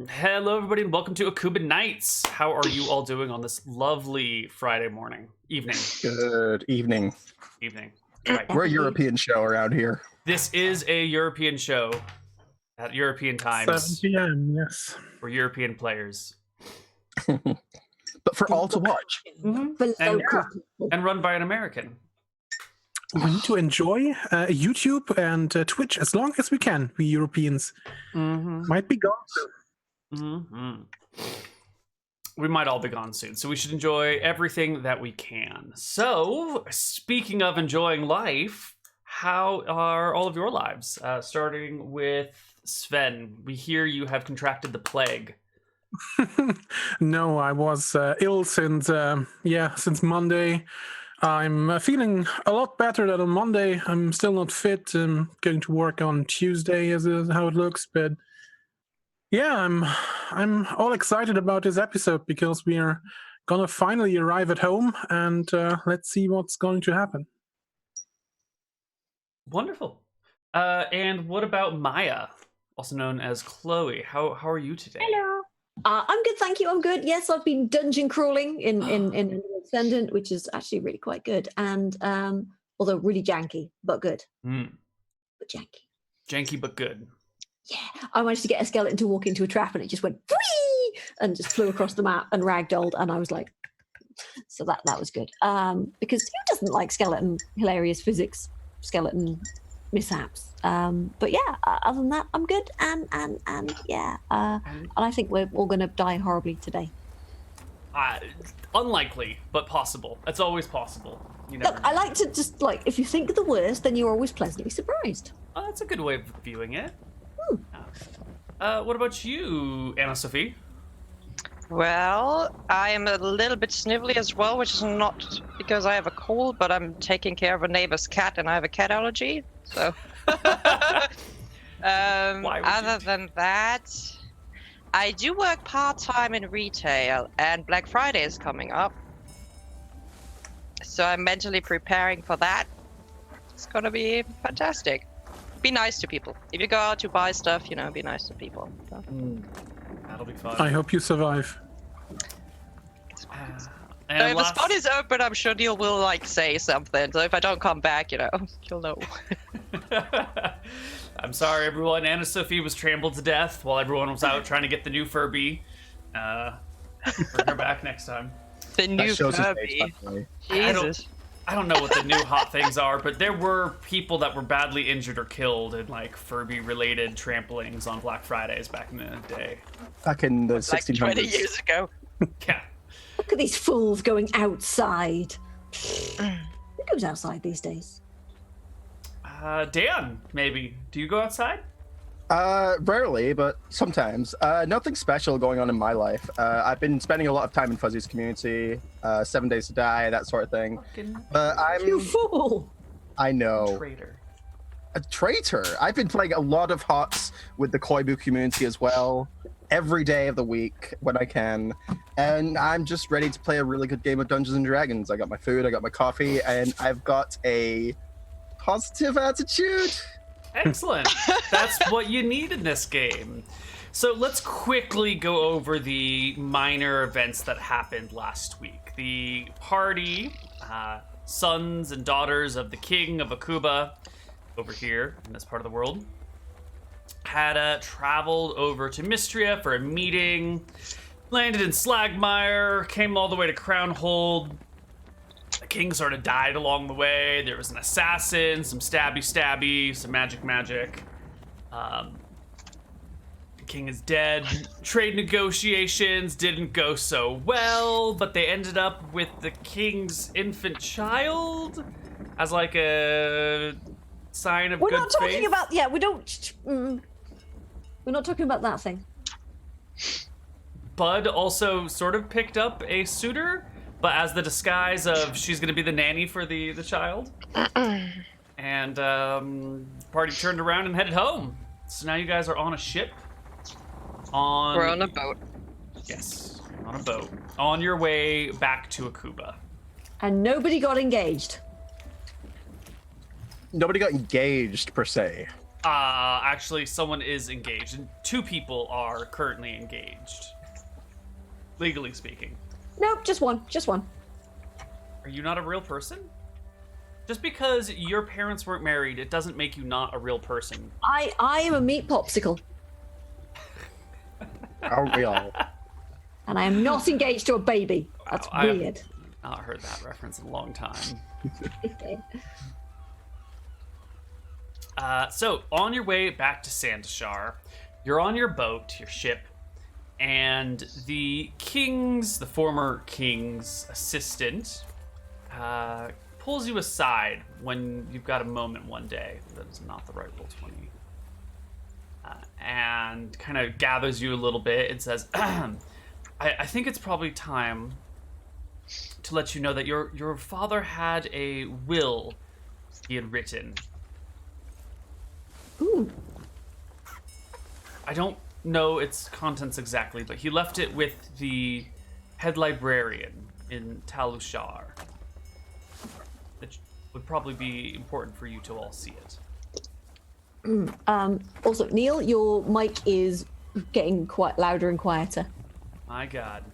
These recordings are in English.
Hello, everybody, and welcome to Akuban Nights. How are you all doing on this lovely Friday evening? Good evening. Right. We're a European show around here. This is a European show at European times. 7 p.m., yes. For European players. But for all to watch. And run by an American. We need to enjoy YouTube and Twitch as long as we can, we Europeans. Might be gone soon. We might all be gone soon, so we should enjoy everything that we can. So, speaking of enjoying life, how are all of your lives? Starting with Sven, we hear you have contracted the plague. No, I was ill since Monday. I'm feeling a lot better than on Monday. I'm still not fit. I'm going to work on Tuesday, as how it looks. But yeah, I'm all excited about this episode because we are gonna finally arrive at home, and let's see what's going to happen. Wonderful. And what about Maya, also known as Chloe? How are you today? Hello. I'm good, thank you. I'm good. Yes, I've been dungeon crawling in Ascendant, which is actually really quite good, and although really janky, but good. But Janky but good. Yeah, I managed to get a skeleton to walk into a trap, and it just went whee and just flew across the map and ragdolled, and I was like, so that was good. Because who doesn't like hilarious physics skeleton mishaps? But yeah, other than that, I'm good, and yeah, and I think we're all going to die horribly today. Unlikely, but possible. It's always possible. You never know. I like to just if you think the worst, then you're always pleasantly surprised. Oh, that's a good way of viewing it. What about you, Anna-Sophie? Well, I'm a little bit snivelly as well, which is not because I have a cold, but I'm taking care of a neighbor's cat, and I have a cat allergy. So, other than that, I do work part-time in retail, and Black Friday is coming up. So I'm mentally preparing for that. It's gonna be fantastic. Be nice to people. If you go out to buy stuff, be nice to people. So. That'll be fun. I hope you survive. If the spot is open, I'm sure Neal will say something. So if I don't come back, you'll know. I'm sorry, everyone. Anna-Sophie was trampled to death while everyone was out trying to get the new Furby. Bring her back next time. The new Furby. Jesus. I don't know what the new hot things are, but there were people that were badly injured or killed in Furby-related tramplings on Black Fridays back in the day. Back in the 1600s. 20 years ago. Yeah. Look at these fools going outside. Who goes outside these days? Dan, maybe. Do you go outside? Rarely, but sometimes. Nothing special going on in my life. I've been spending a lot of time in Fuzzy's community, 7 Days to Die, that sort of thing. But You fool! I know. Traitor. A traitor. I've been playing a lot of HOTS with the Koibu community as well, every day of the week when I can. And I'm just ready to play a really good game of Dungeons and Dragons. I got my food, I got my coffee, and I've got a positive attitude. Excellent. That's what you need in this game. So let's quickly go over the minor events that happened last week. The party, sons and daughters of the king of Akuban, over here in this part of the world, had traveled over to Mistria for a meeting, landed in Slagmire, came all the way to Crownhold. The king sort of died along the way. There was an assassin, some stabby, some magic. The king is dead. Trade negotiations didn't go so well, but they ended up with the king's infant child as a sign of good faith. We're not talking about, we're not talking about that thing. Bud also sort of picked up a suitor, but as the disguise of she's going to be the nanny for the child. And party turned around and headed home. So now you guys are on a ship. We're on a boat. Yes, on a boat. On your way back to Akuban. And nobody got engaged. Nobody got engaged, per se. Actually, someone is engaged, and 2 people are currently engaged. Legally speaking. Nope, just one. Just one. Are you not a real person? Just because your parents weren't married, it doesn't make you not a real person. I am a meat popsicle. Aren't we all? And I am not engaged to a baby. That's Wow, weird. I've not heard that reference in a long time. So, on your way back to Sandashar, you're on your boat, your ship, and the former king's assistant, pulls you aside when you've got a moment one day. That is not the right roll 20. And kind of gathers you a little bit and says, I think it's probably time to let you know that your father had a will he had written. Ooh. I don't know its contents exactly, but he left it with the head librarian in Talushar. It would probably be important for you to all see it. Also, Neal, your mic is getting quite louder and quieter. My God.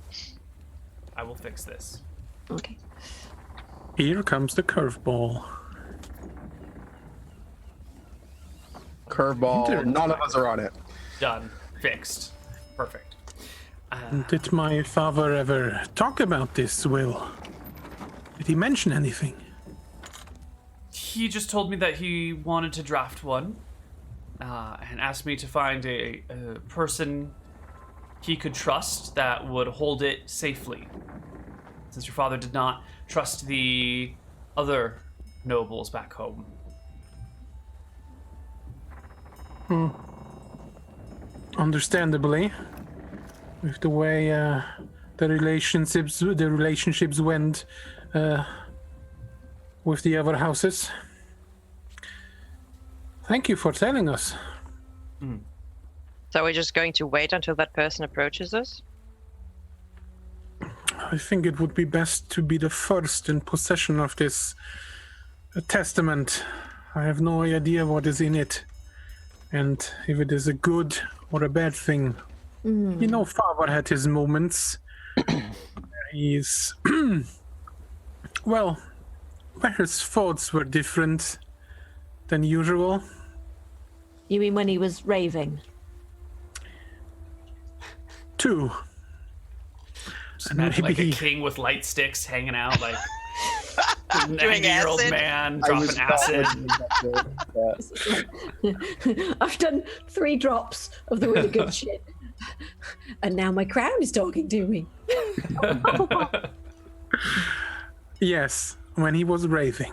I will fix this. Okay. Here comes the curveball. Curveball. None of us are on it. Done. Fixed. Perfect. Did my father ever talk about this will? Did he mention anything? He just told me that he wanted to draft one, and asked me to find a person he could trust that would hold it safely. Since your father did not trust the other nobles back home. Understandably, with the way the relationships went with the other houses. Thank you for telling us. So we're just going to wait until that person approaches us? I think it would be best to be the first in possession of this testament. I have no idea what is in it, and if it is a good or a bad thing. You know, Father had his moments. He's well, where his thoughts were different than usual. You mean when he was raving? 2. Just imagine like a king with light sticks hanging out, like a 90-year-old acid. man dropping acid. I've done 3 drops of the really good shit. And now my crown is talking to me. Yes, when he was raving.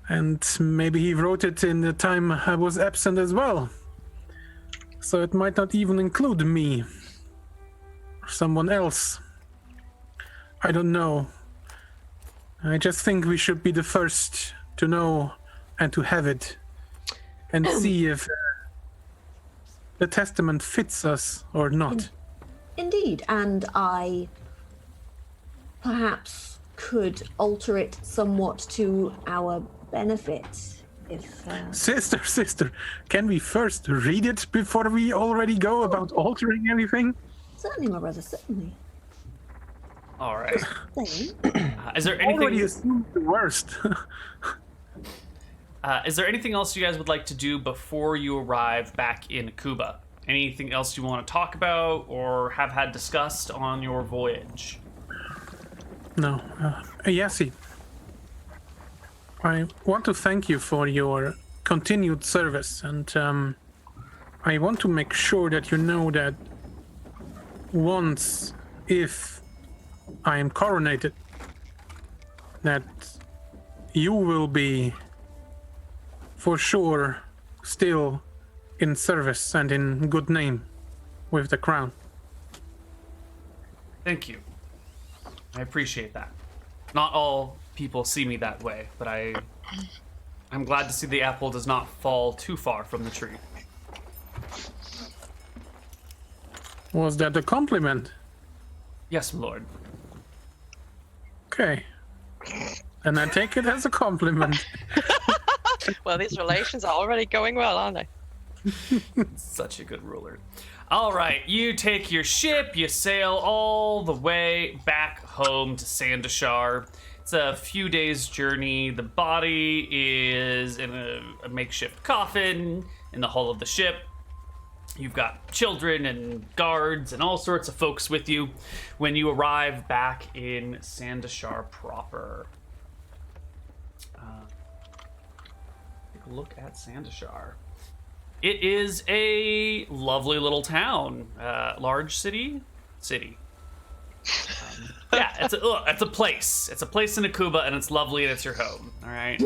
And maybe he wrote it in the time I was absent as well. So it might not even include me. Or someone else. I don't know. I just think we should be the first to know and to have it. And see if the testament fits us or not. Indeed, and I perhaps could alter it somewhat to our benefit if... Sister, can we first read it before we already go about altering anything? Certainly, my brother, certainly. All right. Same. Is there Already anything? assumed the worst. Is there anything else you guys would like to do before you arrive back in Akuba? Anything else you want to talk about or have had discussed on your voyage? No. Yassi, I want to thank you for your continued service, and I want to make sure that you know that once, if I am coronated, that you will be for sure still in service and in good name with the crown. Thank you. I appreciate that. Not all people see me that way, but I'm glad to see the apple does not fall too far from the tree. Was that a compliment? Yes, my lord. Okay. And I take it as a compliment. Well, these relations are already going well, aren't they? Such a good ruler. All right, you take your ship, you sail all the way back home to Sandashar. It's a few days' journey. The body is in a makeshift coffin in the hull of the ship. You've got children and guards and all sorts of folks with you when you arrive back in Sandashar proper. Take a look at Sandashar. It is a lovely little town. Large city? City. Yeah, it's a place. It's a place in Akuban, and it's lovely, and it's your home. All right.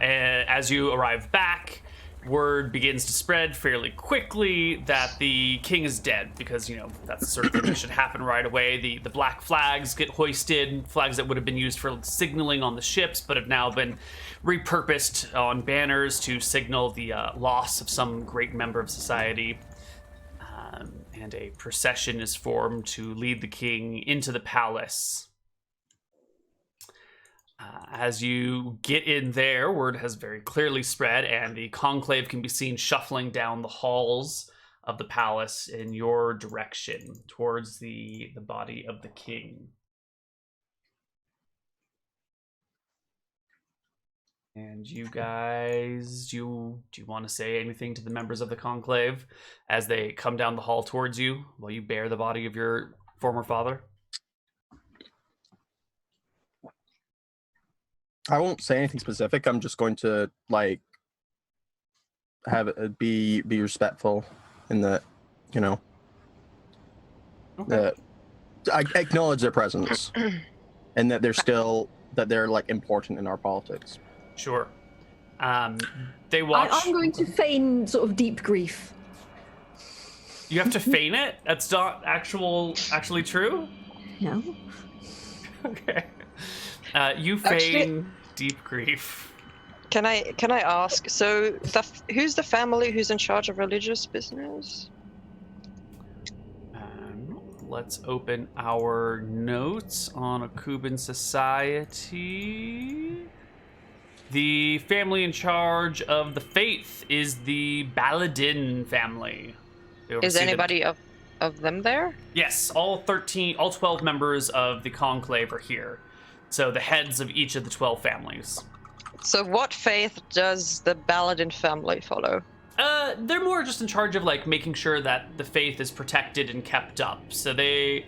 And as you arrive back, word begins to spread fairly quickly that the king is dead, because, you know, that's the sort of thing that should happen right away. The black flags get hoisted, flags that would have been used for signaling on the ships, but have now been repurposed on banners to signal the loss of some great member of society. And a procession is formed to lead the king into the palace. As you get in there, word has very clearly spread, and the conclave can be seen shuffling down the halls of the palace in your direction towards the body of the king. And you guys, do you want to say anything to the members of the conclave as they come down the hall towards you while you bear the body of your former father? I won't say anything specific. I'm just going to have it be respectful in that, you know, that I acknowledge their presence and that they're like important in our politics. Sure. They watch. I'm going to feign sort of deep grief. You have to feign it? That's not actually true? No. Okay. You feign deep grief. Can I ask? So, who's the family who's in charge of religious business? Let's open our notes on Akuban society. The family in charge of the faith is the Baladin family. Is anybody of them there? Yes, all 12 members of the conclave are here. So the heads of each of the 12 families. So what faith does the Baladin family follow? They're more just in charge of like making sure that the faith is protected and kept up. So they're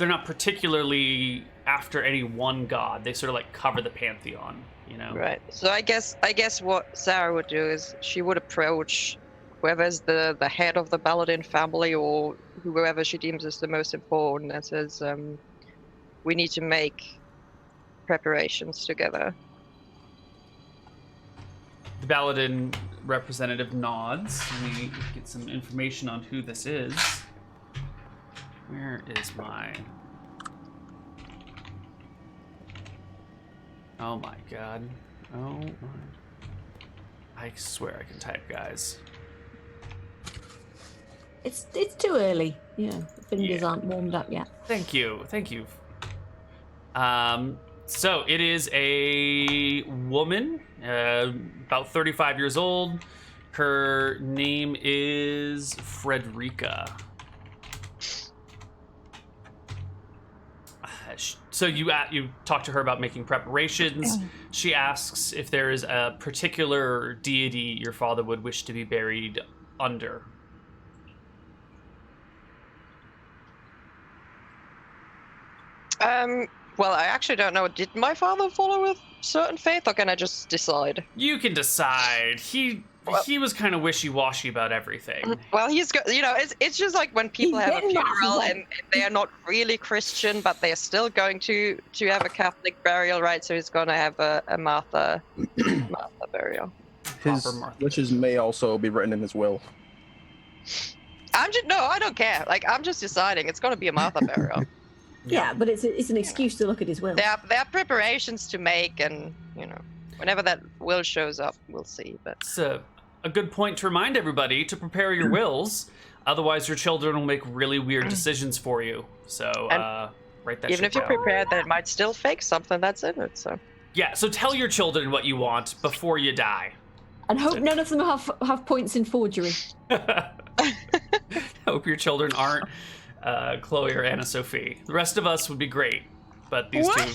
not particularly after any one god. They sort of like cover the pantheon, you know. Right. So I guess what Sarah would do is she would approach whoever's the head of the Baladin family or whoever she deems as the most important and says, we need to make preparations together. The Baladin representative nods. Let me get some information on who this is. Where is my... Oh my god. Oh my... I swear I can type, guys. It's too early. You know, the fingers aren't warmed up yet. Thank you. So it is a woman, about 35 years old. Her name is Frederica. So you talk to her about making preparations. She asks if there is a particular deity your father would wish to be buried under. Well, I actually don't know. Did my father follow a certain faith, or can I just decide? You can decide. He was kind of wishy-washy about everything. Well, it's just like when people have a funeral and they are not really Christian, but they're still going to have a Catholic burial, right? So he's going to have a Martha burial. His wishes may also be written in his will. I don't care. Like, I'm just deciding it's going to be a Martha burial. Yeah, but it's an excuse to look at his will. There are preparations to make, and whenever that will shows up, we'll see. But it's a good point to remind everybody to prepare your wills. Otherwise, your children will make really weird decisions for you. So write that. Even if you're prepared, that it might still fake something that's in it. So Yeah, so tell your children what you want before you die. And hope none of them have points in forgery. Hope your children aren't Chloe or Anna-Sophie. The rest of us would be great, but these two...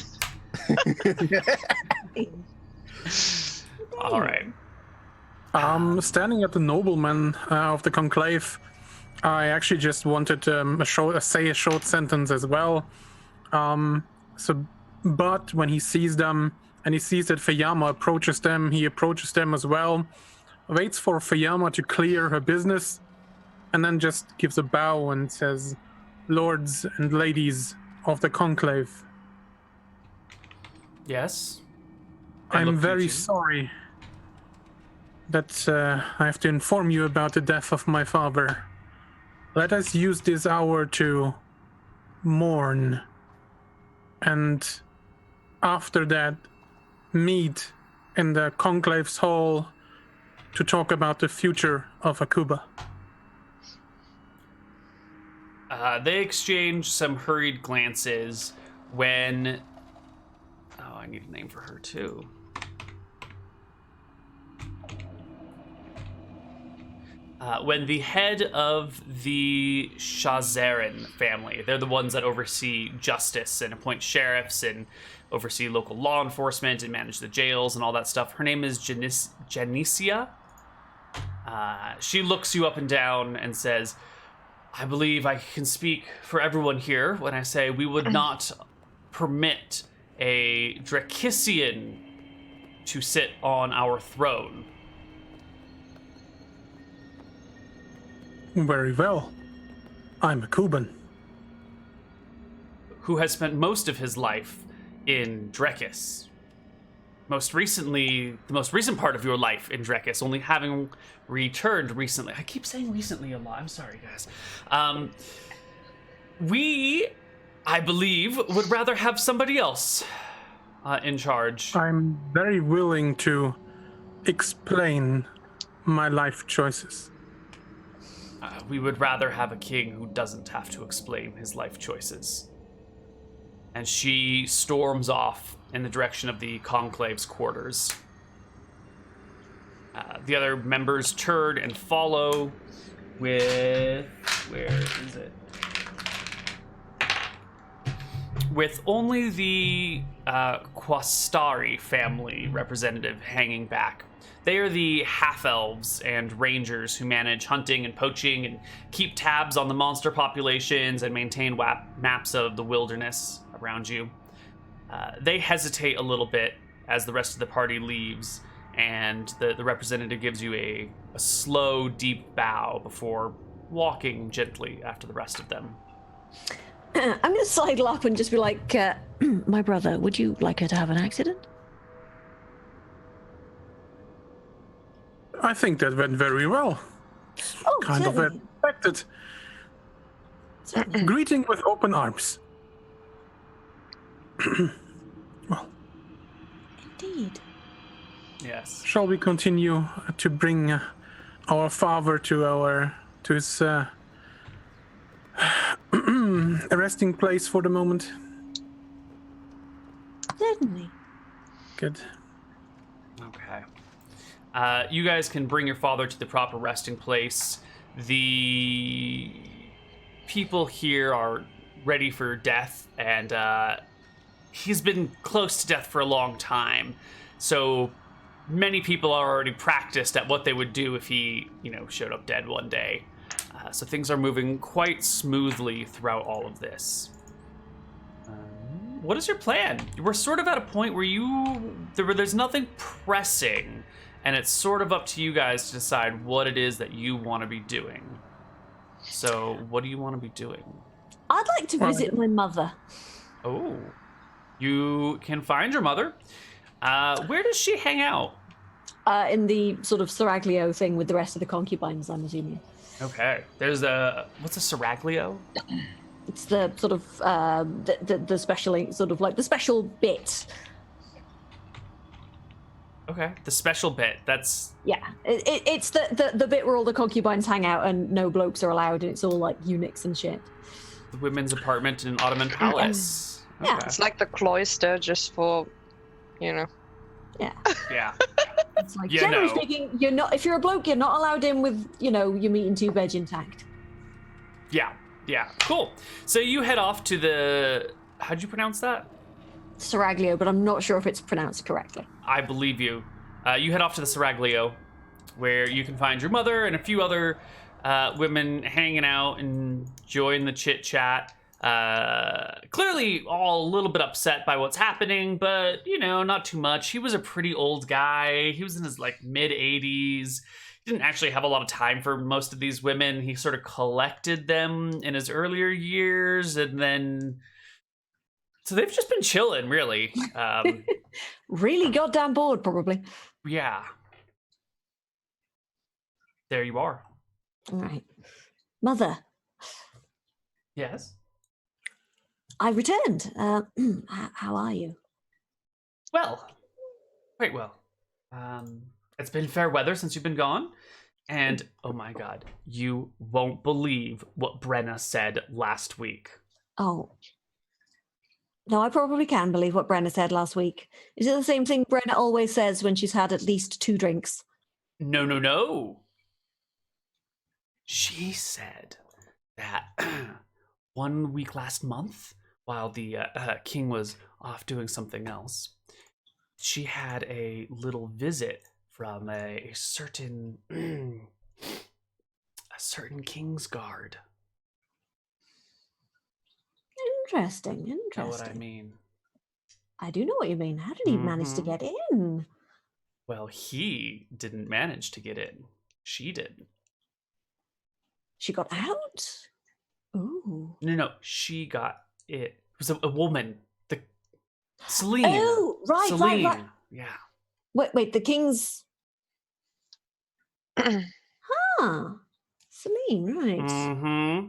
All right. Standing at the nobleman of the Conclave, I actually just wanted say a short sentence as well. But when he sees them, and he sees that Fayama approaches them, he approaches them as well, waits for Fayama to clear her business, and then just gives a bow and says, "Lords and ladies of the Conclave." Yes? I'm very sorry that I have to inform you about the death of my father. Let us use this hour to mourn, and after that, meet in the Conclave's hall to talk about the future of Akuba. They exchange some hurried glances when... Oh, I need a name for her, too. When the head of the Shazarin family, they're the ones that oversee justice and appoint sheriffs and oversee local law enforcement and manage the jails and all that stuff. Her name is Janicia. She looks you up and down and says, "I believe I can speak for everyone here when I say we would not permit a Drakisian to sit on our throne." Very well. I'm Akuban. Who has spent most of his life in Drekis. Most recently, the most recent part of your life in Drekis, only having returned recently. I keep saying recently a lot. I'm sorry, guys. We, I believe, would rather have somebody else in charge. I'm very willing to explain my life choices. We would rather have a king who doesn't have to explain his life choices. And she storms off in the direction of the Conclave's quarters. The other members turn and follow with... Where is it? With only the Quastari family representative hanging back. They are the half-elves and rangers who manage hunting and poaching and keep tabs on the monster populations and maintain maps of the wilderness around you. They hesitate a little bit as the rest of the party leaves, and the representative gives you a slow, deep bow before walking gently after the rest of them. I'm going to sidle up and just be like, "My brother, would you like her to have an accident?" I think that went very well. Oh, Kind certainly. of expected. Certainly. Greeting with open arms. Well, Indeed. Yes. shall we continue to bring our father to his resting place for the moment? Certainly. Good. Okay. You guys can bring your father to the proper resting place. The people here are ready for death, and he's been close to death for a long time. So many people are already practiced at what they would do if he, showed up dead one day. So things are moving quite smoothly throughout all of this. What is your plan? We're sort of at a point where there's nothing pressing, and it's sort of up to you guys to decide what it is that you want to be doing. So what do you want to be doing? I'd like to visit my mother. Oh, you can find your mother. Where does she hang out? In the sort of seraglio thing with the rest of the concubines, I'm assuming. Okay. There's what's a seraglio? It's the sort of the special sort of like the special bit. Okay, the special bit. That's It's the bit where all the concubines hang out and no blokes are allowed, and it's all like eunuchs and shit. the women's apartment in an Ottoman palace. Yeah. Okay. It's like the cloister just for you know. Yeah. Yeah. It's like, You generally know. speaking, you're not. If you're a bloke, you're not allowed in with, your meat and 2 veg intact. Yeah. Yeah. Cool. So you head off to the. How'd you pronounce that? Seraglio, but I'm not sure if it's pronounced correctly. I believe you. You head off to the Seraglio, where you can find your mother and a few other women hanging out and enjoying the chit chat. Clearly all a little bit upset by what's happening, but not too much. He was a pretty old guy. He was in his mid 80s. He didn't actually have a lot of time for most of these women. He sort of collected them in his earlier years, and then so they've just been chilling, really. Really goddamn bored, probably. Yeah. There you are. All right. Mother, Yes. I returned. How are you? Well, quite well. It's been fair weather since you've been gone. And, oh my god, you won't believe what Brenna said last week. Oh. No, I probably can believe what Brenna said last week. Is it the same thing Brenna always says when she's had at least 2 drinks? No. She said that 1 week last month, while the king was off doing something else, she had a little visit from a certain king's guard. Interesting. Know what I mean? I do know what you mean. How did he manage to get in? Well, he didn't manage to get in. She did. She got out? Ooh. No, she got it. It was a woman. Celine. Oh, right, Celine. right. Yeah. Wait, the king's... Huh. Celine, right. Mm-hmm.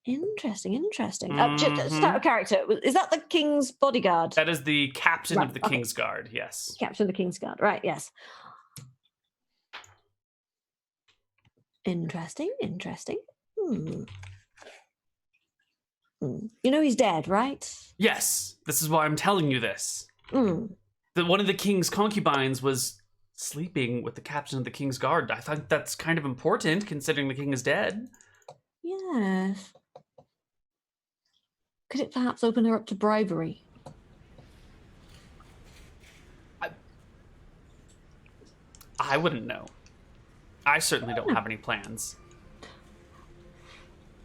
Interesting. Just out of character, is that the king's bodyguard? That is the captain Right, of the okay. King's Guard, yes. Captain of the King's Guard, right, yes. Interesting. He's dead, right? Yes, this is why I'm telling you this. Mm. That one of the king's concubines was sleeping with the captain of the King's Guard. I think that's kind of important, considering the king is dead. Yes. Could it perhaps open her up to bribery? I wouldn't know. I certainly don't have any plans.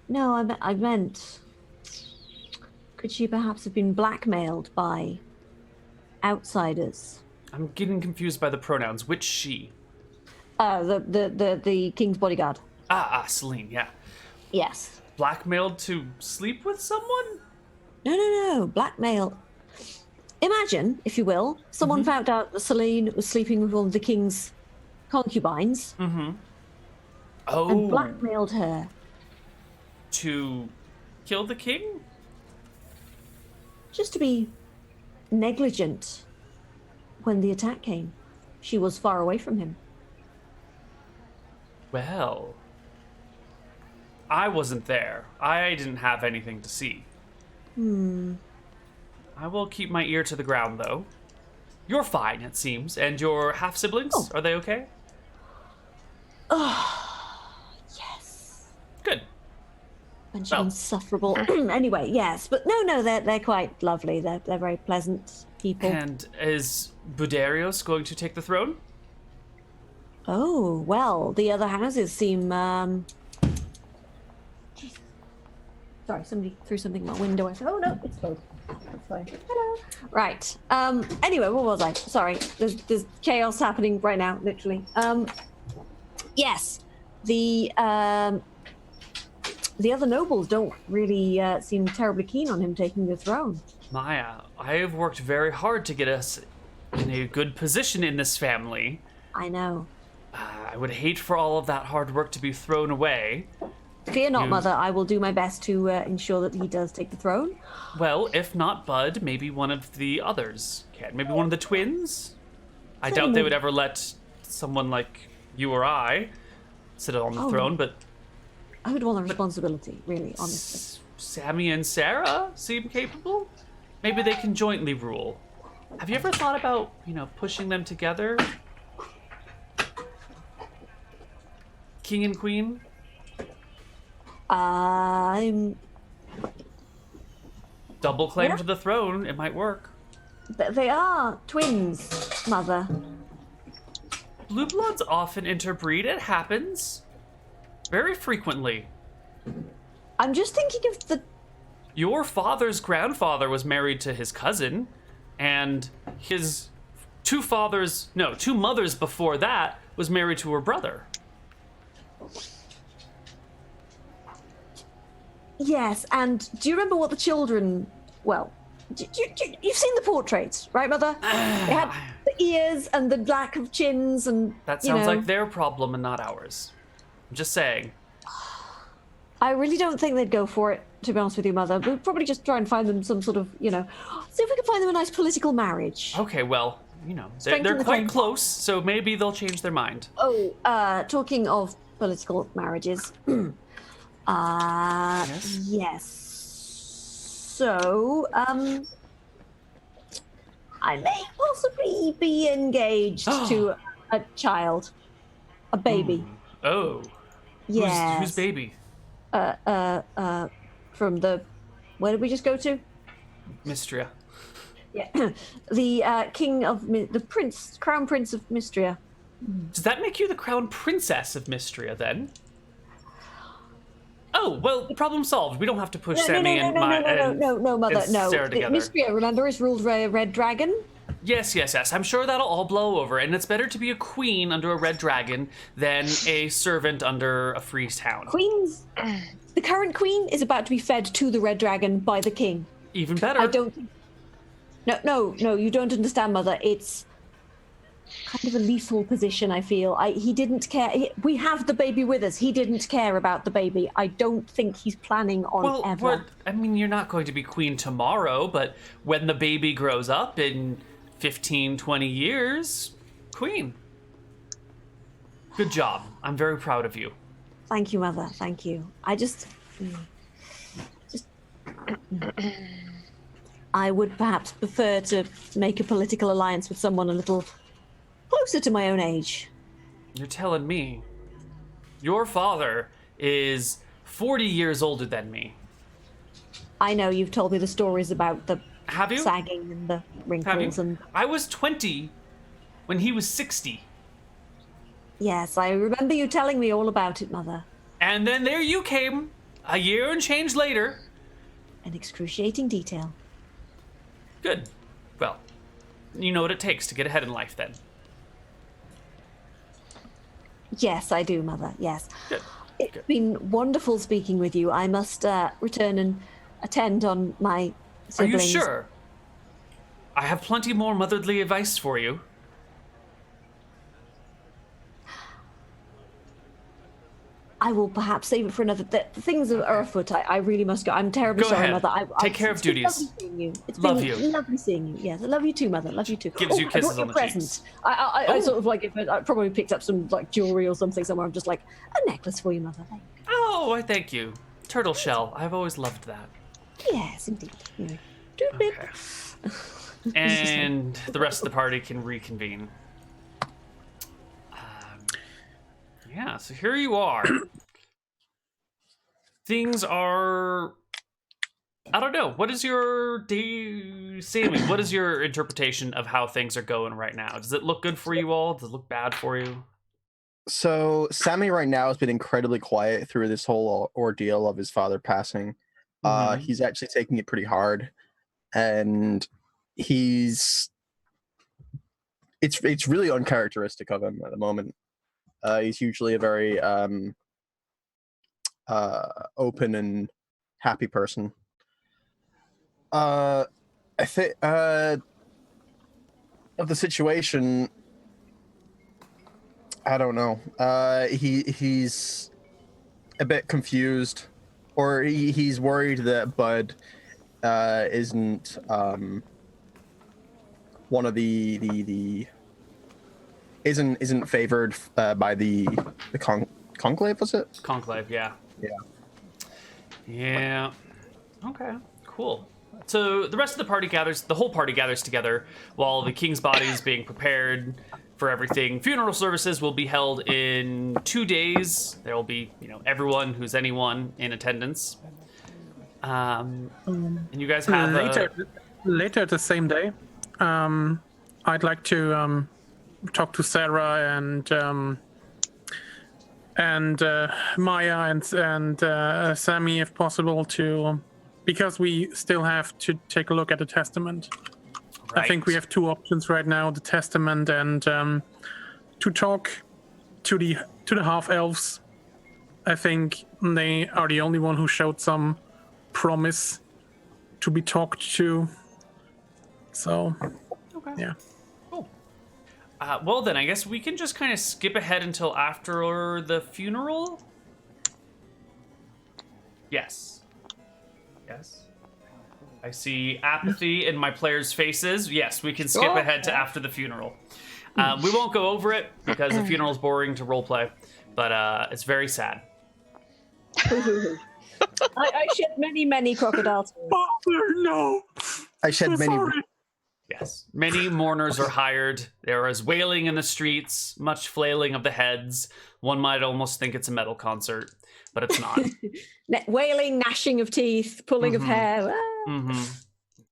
No, I meant... Could she perhaps have been blackmailed by outsiders? I'm getting confused by the pronouns. Which she? The king's bodyguard. Celine, yeah. Yes. Blackmailed to sleep with someone? No. Blackmail. Imagine, if you will, someone found out that Celine was sleeping with one of the king's concubines Oh. and blackmailed her. To kill the king? Just to be negligent when the attack came. She was far away from him. Well, I wasn't there. I didn't have anything to see. I will keep my ear to the ground, though. You're fine, it seems. And your half-siblings, are they okay? Yes. Good. Bunch Well. of insufferable. Anyway, yes, but no, they're quite lovely. They're very pleasant people. And is Buderios going to take the throne? Oh well, the other houses seem. Sorry, somebody threw something at my window. I said, "Oh no, it's closed." That's fine. Hello. Right. Anyway, what was I? Sorry. There's chaos happening right now, literally. Yes. The other nobles don't really seem terribly keen on him taking the throne. Maya, I have worked very hard to get us in a good position in this family. I know. I would hate for all of that hard work to be thrown away. Fear not, You- Mother. I will do my best to ensure that he does take the throne. Well, if not Bud, maybe one of the others can. Maybe one of the twins? I doubt they would ever let someone like you or I sit on the Oh. throne, but I would want the responsibility, really, honestly. Sammy and Sarah seem capable. Maybe they can jointly rule. Have you ever thought about, pushing them together? King and queen? I'm. Double claim Yeah. to the throne. It might work. They are twins, Mother. Blue bloods often interbreed. It happens. Very frequently. I'm just thinking of the. Your father's grandfather was married to his cousin, and his two mothers before that was married to her brother. Yes, and do you remember what the children? Well, you've seen the portraits, right, Mother? They had the ears and the lack of chins, and That sounds like their problem and not ours. I'm just saying. I really don't think they'd go for it, to be honest with you, Mother. We'd probably just try and find them some sort of, see if we can find them a nice political marriage. Okay, well, Strengthen they're the quite claim. close, so maybe they'll change their mind. Oh, talking of political marriages. Yes. So, I may possibly be engaged to a child. A baby. Oh. Yes. Who's baby? From the... Where did we just go to? Mystria. Yeah. The Crown Prince of Mystria. Does that make you the crown princess of Mystria, then? Oh, well, problem solved. We don't have to push Sammy and Mother, no. Sarah together. Mystria, remember, is ruled by a red dragon? Yes. I'm sure that'll all blow over, and it's better to be a queen under a red dragon than a servant under a free town. The current queen is about to be fed to the red dragon by the king. Even better. I don't... No, you don't understand, Mother. It's kind of a lethal position, I feel. He didn't care. We have the baby with us. He didn't care about the baby. I don't think he's planning on ever. You're not going to be queen tomorrow, but when the baby grows up in 15, 20 years, queen. Good job. I'm very proud of you. Thank you, Mother. Thank you. I would perhaps prefer to make a political alliance with someone a little closer to my own age. You're telling me. Your father is 40 years older than me. I know you've told me the stories about the Have you? sagging and the Have you? wrinkles and... I was 20 when he was 60. Yes, I remember you telling me all about it, Mother. And then there you came, a year and change later. An excruciating detail. Good. Well, you know what it takes to get ahead in life then. Yes, I do, Mother. Yes. Good. It's been wonderful speaking with you. I must return and attend on my siblings. Are you sure? I have plenty more motherly advice for you. I will perhaps save it for another. Things are afoot. I really must go. I'm terribly Go sorry, ahead. Mother. Take care of it's been duties. Lovely seeing you. It's Love been you. lovely seeing you. Yes, I love you too, Mother. Love you too. Gives you kisses I on brought the you a cheeks. present. I sort of I probably picked up some jewelry or something somewhere. I'm just a necklace for you, Mother. Thank you. Oh, I thank you. Turtle shell. I've always loved that. Yes, indeed. Anyway, do it, babe. And the rest of the party can reconvene. Yeah, so here you are. Things are... I don't know. What is your... Sammy, what is your interpretation of how things are going right now? Does it look good for you all? Does it look bad for you? So Sammy right now has been incredibly quiet through this whole ordeal of his father passing. He's actually taking it pretty hard, and it's really uncharacteristic of him at the moment. He's usually a very open and happy person. I think of the situation, I don't know. He's a bit confused, or he's worried that Bud isn't one of the isn't favored by the conclave, was it? Conclave, yeah. Yeah. Yeah. Okay, cool. So the rest of the party the whole party gathers together while the king's body is being prepared for everything. Funeral services will be held in 2 days. There will be, everyone who's anyone in attendance. And you guys have later the same day. I'd like to talk to Sarah and Maya and Sammy if possible because we still have to take a look at the testament. Right. I think we have 2 options right now: the testament and to talk to the half elves. I think they are the only one who showed some promise to be talked to. So, yeah. Cool. Well, then, I guess we can just kind of skip ahead until after the funeral. Yes. I see apathy in my players' faces. Yes, we can skip ahead to after the funeral. We won't go over it because the funeral's boring to roleplay, but it's very sad. I shed many crocodile tears. Father, no. I shed many. Yes. Many mourners are hired. There is wailing in the streets, much flailing of the heads. One might almost think it's a metal concert, but it's not. Wailing, gnashing of teeth, pulling of hair.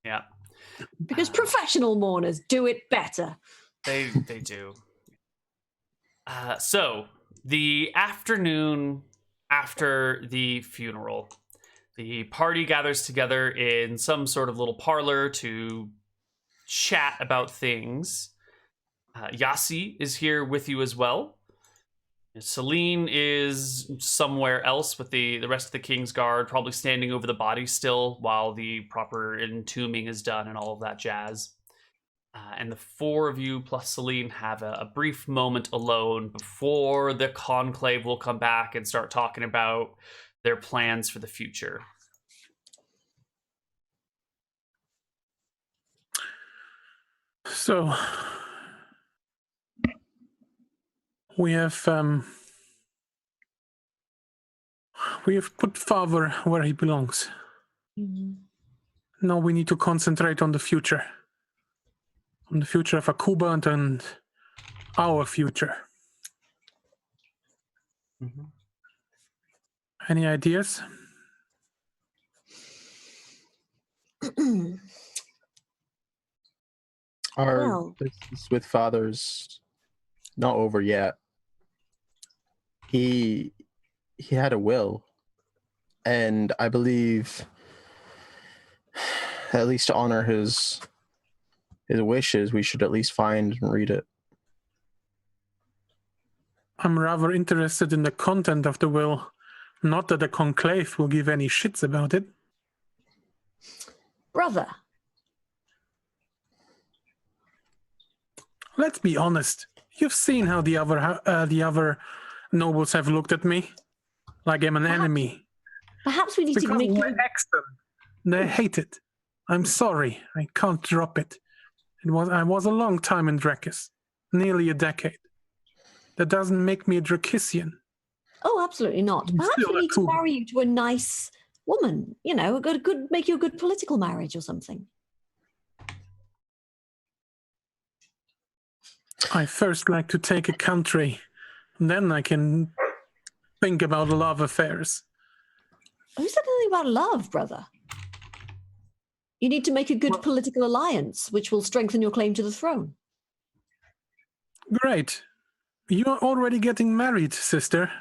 Yeah. Because professional mourners do it better. They do. So, the afternoon after the funeral, the party gathers together in some sort of little parlor to chat about things. Yasi is here with you as well. Celine is somewhere else with the rest of the King's Guard, probably standing over the body still while the proper entombing is done and all of that jazz. And the 4 of you plus Celine have a brief moment alone before the Conclave will come back and start talking about their plans for the future. So we have put Father where he belongs. Now we need to concentrate on the future. On the future of Akuban and our future. Any ideas? Our business with Father's not over yet. He had a will, and I believe, at least to honor his wishes, we should at least find and read it. I'm rather interested in the content of the will, not that the Conclave will give any shits about it. Brother. Let's be honest. You've seen how the other nobles have looked at me, like I'm an enemy. Perhaps we need to make my accent. They hate it. I'm sorry. I can't drop it. I was a long time in Drakis, nearly a decade. That doesn't make me a Drakisian. Oh, absolutely not. Perhaps we need to marry you to a nice woman. Make you a good political marriage or something. I first like to take a country, then I can think about love affairs. Who said anything about love, brother? You need to make a good political alliance, which will strengthen your claim to the throne. Great. You're already getting married, sister.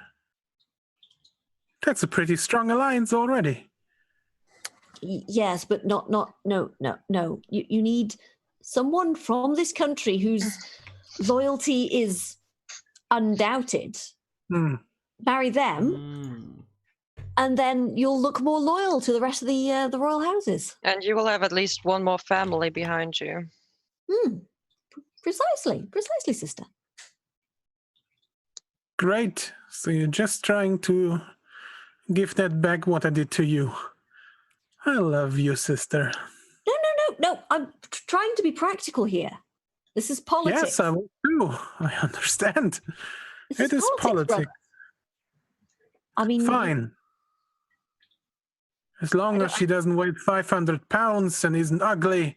That's a pretty strong alliance already. Yes, but no. You need someone from this country whose loyalty is undoubted. Marry them, and then you'll look more loyal to the rest of the royal houses. And you will have at least one more family behind you. Precisely, sister. Great. So you're just trying to give that back what I did to you. I love you, sister. No. I'm trying to be practical here. This is politics. Yes, I will too. I understand. It is politics. I mean, fine. As long as she doesn't weigh 500 pounds and isn't ugly,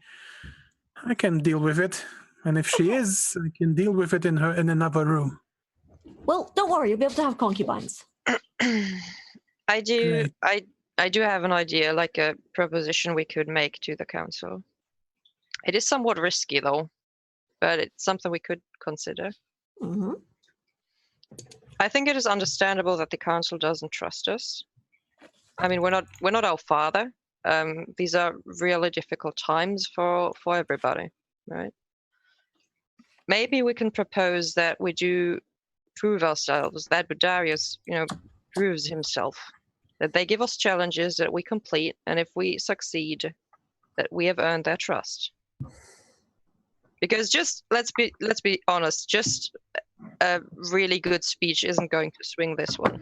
I can deal with it. And if she is, I can deal with it in another room. Well, don't worry, you'll be able to have concubines. I do. Great. I do have an idea, like a proposition we could make to the council. It is somewhat risky, though, but it's something we could consider. Mm-hmm. I think it is understandable that the council doesn't trust us. I mean, we're not our father. These are really difficult times for everybody, right? Maybe we can propose that we do prove ourselves, that Darius, proves himself, that they give us challenges that we complete, and if we succeed, that we have earned their trust. Because just let's be honest, just a really good speech isn't going to swing this one.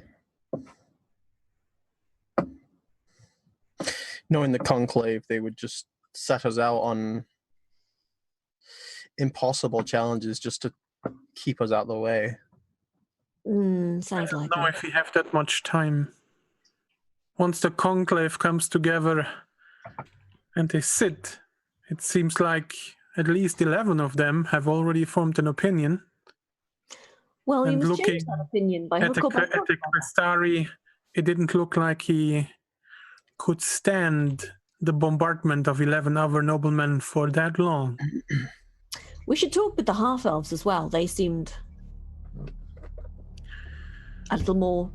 Knowing the Conclave, they would just set us out on impossible challenges just to keep us out of the way. Sounds I like don't know it. if we have that much time. Once the Conclave comes together and they sit, it seems like at least 11 of them have already formed an opinion. Well, you And must change looking that opinion by At hook the, or by at crook. the Questari, it didn't look like he could stand the bombardment of 11 other noblemen for that long. We should talk with the half-elves as well. They seemed a little more...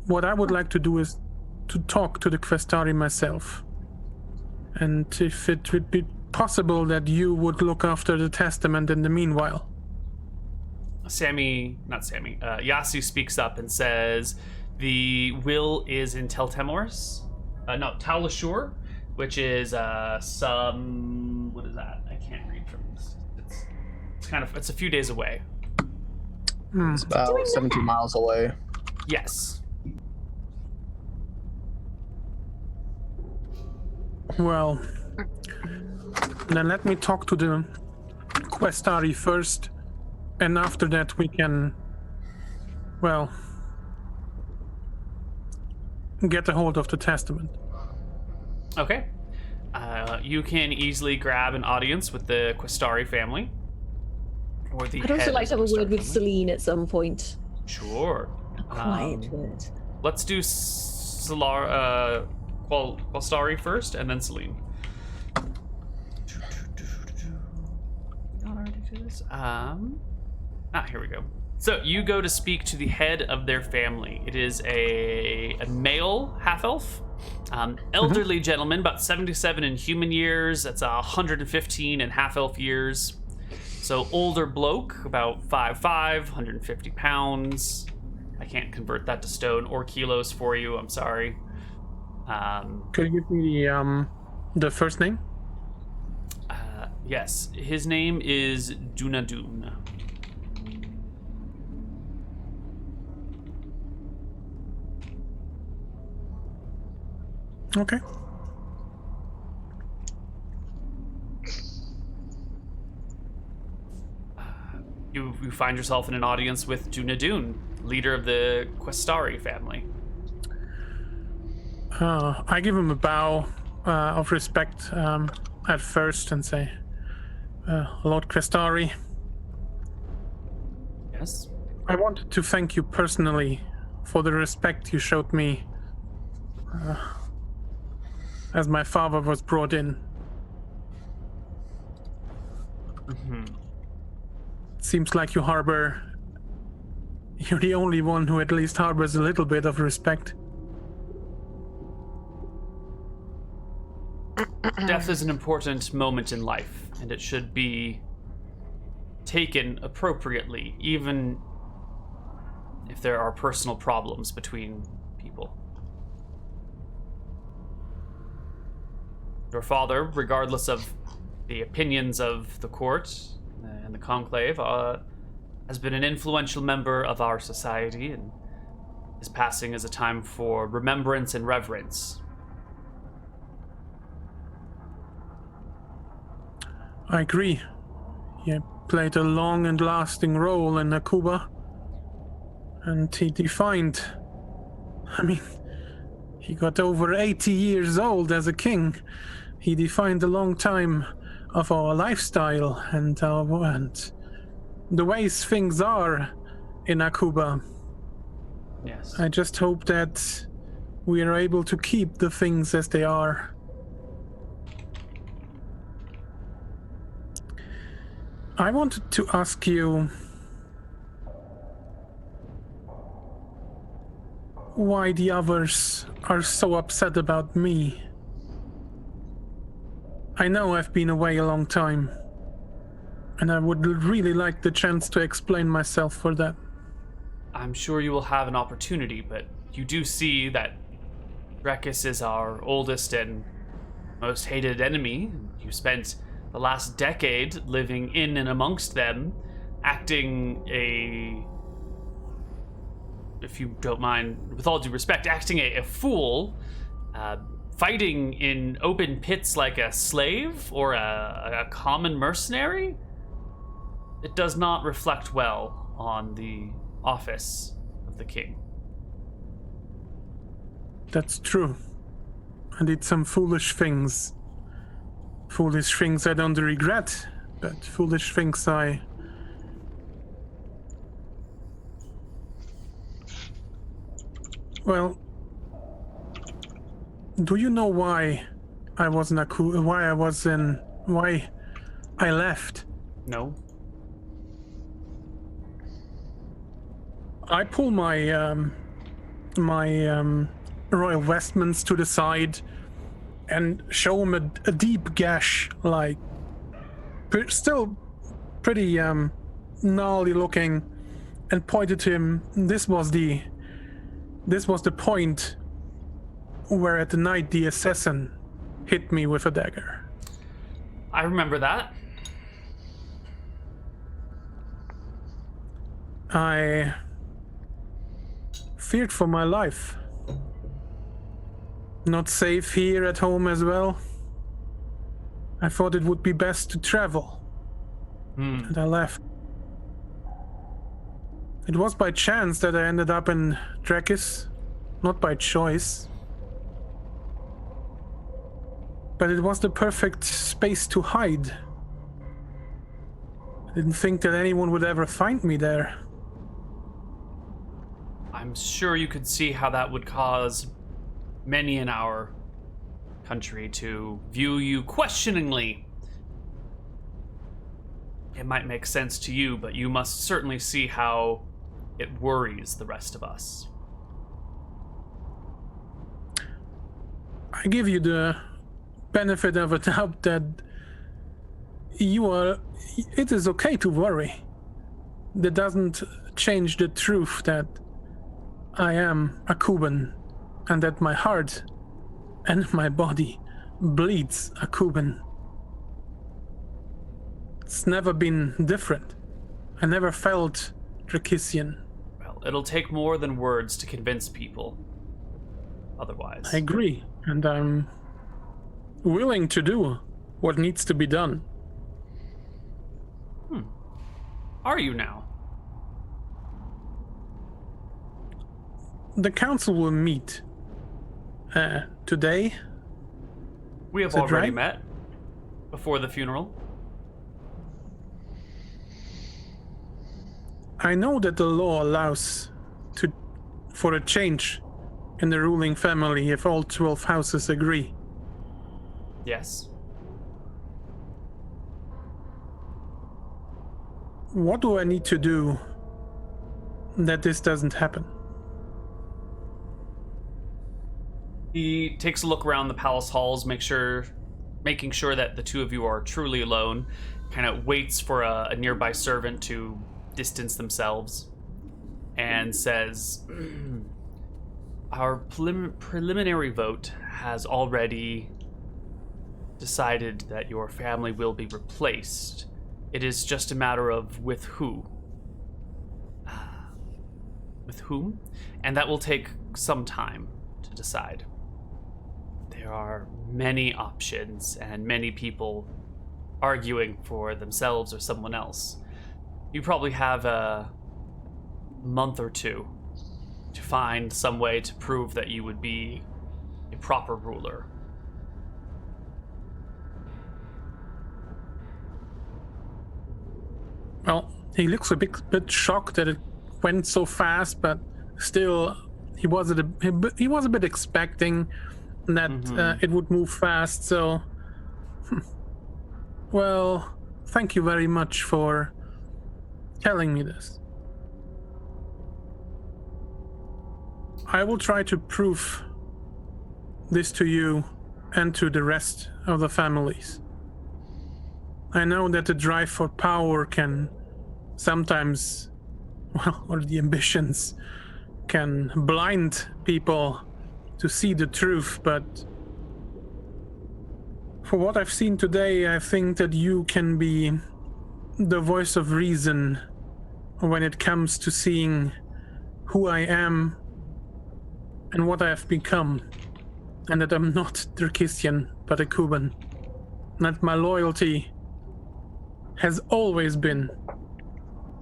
What I would like to do is to talk to the Questari myself. And if it would be possible that you would look after the testament in the meanwhile. Yasu speaks up and says, the will is in Talashur, which is what is that? I can't read from this. It's a few days away. It's about 70 miles away. Yes. Well, then let me talk to the Questari first, and after that we can, well, get a hold of the testament. Okay. You can easily grab an audience with the Questari family. Or the I'd also head like to of have a the word with Questari family. Celine at some point. Sure. A quiet word. Let's do Questari first, and then Celine. Here we go. So you go to speak to the head of their family. It is a male half-elf, elderly gentleman, about 77 in human years. That's 115 in half-elf years. So older bloke, about 5'5", 150 pounds. I can't convert that to stone or kilos for you. I'm sorry. Could you give me the first name? Yes, his name is Junadu. Okay. You find yourself in an audience with Junadu, leader of the Questari family. I give him a bow of respect at first and say, Lord Questari, Yes? I wanted to thank you personally for the respect you showed me as my father was brought in. Seems like you're the only one who at least harbors a little bit of respect. Death is an important moment in life, and it should be taken appropriately, even if there are personal problems between people. Your father, regardless of the opinions of the court and the Conclave, has been an influential member of our society, and his passing is a time for remembrance and reverence. I agree. He played a long and lasting role in Akuban, and he defined I mean, he got over 80 years old as a king. He defined a long time of our lifestyle and the ways things are in Akuban. Yes. I just hope that we are able to keep the things as they are. I wanted to ask you why the others are so upset about me. I know I've been away a long time, and I would really like the chance to explain myself for that. I'm sure you will have an opportunity, but you do see that Drekis is our oldest and most hated enemy. You spent the last decade living in and amongst them, acting if you don't mind, with all due respect, acting a fool, fighting in open pits like a slave or a common mercenary. It does not reflect well on the office of the king. That's true. I did some foolish things. Foolish things I don't regret, but foolish things Well, do you know why I was in why I left? No? I pull my royal vestments to the side and show him a deep gash, like still pretty gnarly looking, and pointed to him. This was the point where at the night the assassin hit me with a dagger. I remember that. I feared for my life. Not safe here at home as well. I thought it would be best to travel. And I left. It was by chance that I ended up in Drekis, not by choice. But it was the perfect space to hide. I didn't think that anyone would ever find me there. I'm sure you could see how that would cause many in our country to view you questioningly. It might make sense to you, but you must certainly see how it worries the rest of us. I give you the benefit of a doubt that it is okay to worry. That doesn't change the truth that I am Akuban, and that my heart and my body bleeds Akuban. It's never been different. I never felt Drakisian. Well, it'll take more than words to convince people otherwise. I agree, and I'm willing to do what needs to be done. Are you now? The council will meet today. We have Is it already right? met before the funeral. I know that the law allows for a change in the ruling family if all 12 houses agree. Yes. What do I need to do that this doesn't happen? He takes a look around the palace halls, making sure that the two of you are truly alone, kind of waits for a nearby servant to distance themselves, and says, our preliminary vote has already decided that your family will be replaced. It is just a matter of with who. With whom? And that will take some time to decide. There are many options and many people arguing for themselves or someone else. You probably have a month or two to find some way to prove that you would be a proper ruler. Well, he looks a bit shocked that it went so fast, but still, he was a bit expecting that it would move fast. So, well, thank you very much for telling me this. I will try to prove this to you and to the rest of the families. I know that the drive for power can sometimes, well, or the ambitions can blind people to see the truth, but for what I've seen today, I think that you can be the voice of reason when it comes to seeing who I am and what I have become, and that I'm not Drakistian, but a Akuban, and that my loyalty has always been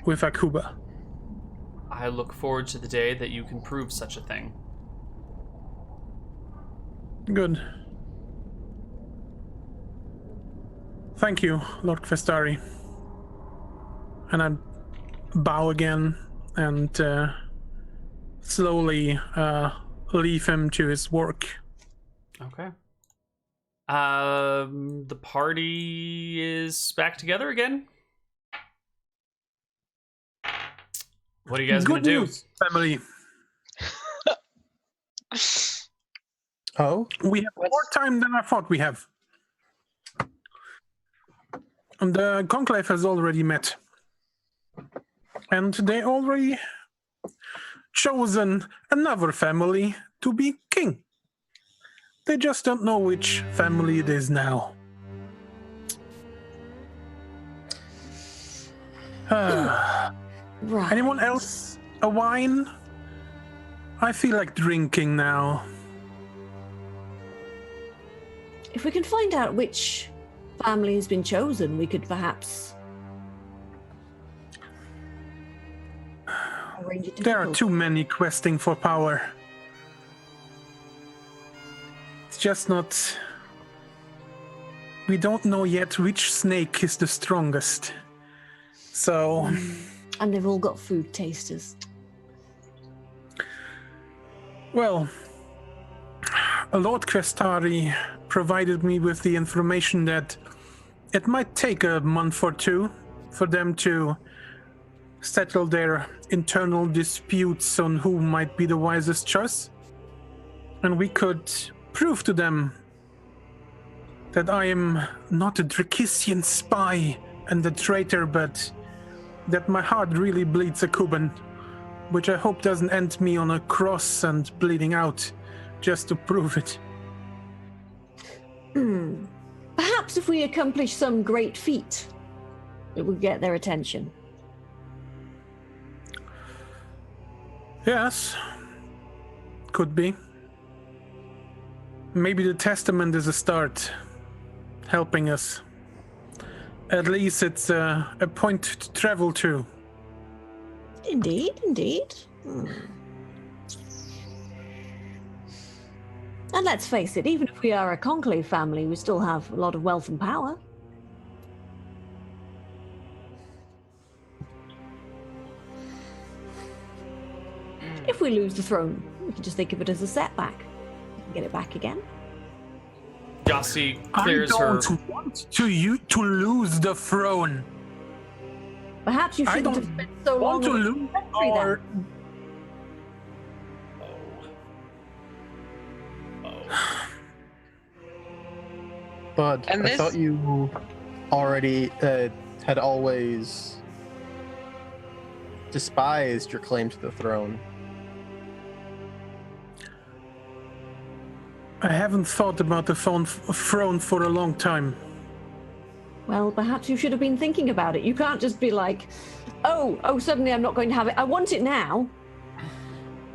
with Akuba. I look forward to the day that you can prove such a thing. Good. Thank you, Lord Vestari. And I bow again and slowly leave him to his work. Okay. The party is back together again. What are you guys Good gonna news, family. Oh? We have more time than I thought we have. And the Conclave has already met. And they already chosen another family to be king. They just don't know which family it is now. Right. Anyone else a wine? I feel like drinking now. If we can find out which family has been chosen, we could perhaps arrange it. There are too many questing for power. It's just not... We don't know yet which snake is the strongest. So... And they've all got food tasters. Well, Lord Vestari provided me with the information that it might take a month or two for them to settle their internal disputes on who might be the wisest choice. And we could prove to them that I am not a Drakistian spy and a traitor, but that my heart really bleeds Akuban, which I hope doesn't end me on a cross and bleeding out just to prove it. Perhaps if we accomplish some great feat, it would get their attention. Yes, could be. Maybe the testament is a start, helping us. At least it's a point to travel to. Indeed, indeed. And let's face it, even if we are a Conclave family, we still have a lot of wealth and power. If we lose the throne, we can just think of it as a setback. We can get it back again. Yassi clears I her. don't want to lose the throne. Perhaps you shouldn't have spent so long Want to in the lose country our... then. But And I this- thought you already had always despised your claim to the throne. I haven't thought about the throne for a long time. Well, perhaps you should have been thinking about it. You can't just be like, oh, suddenly I'm not going to have it. I want it now.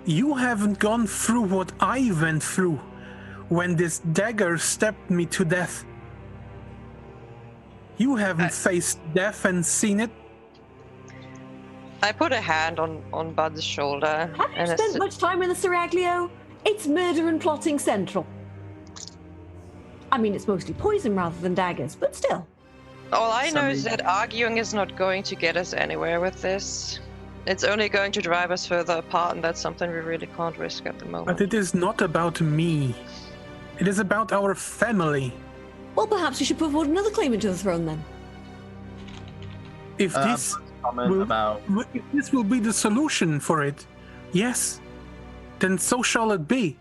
You haven't gone through what I went through when this dagger stabbed me to death. You haven't faced death and seen it. I put a hand on Bud's shoulder. Have you and spent much time in the Seraglio? It's murder and plotting central. I mean, it's mostly poison rather than daggers, but still. All I know is that arguing is not going to get us anywhere with this. It's only going to drive us further apart, and that's something we really can't risk at the moment. But it is not about me. It is about our family. Well, perhaps we should put forward another claimant to the throne then. If this if this will be the solution for it, yes, then so shall it be.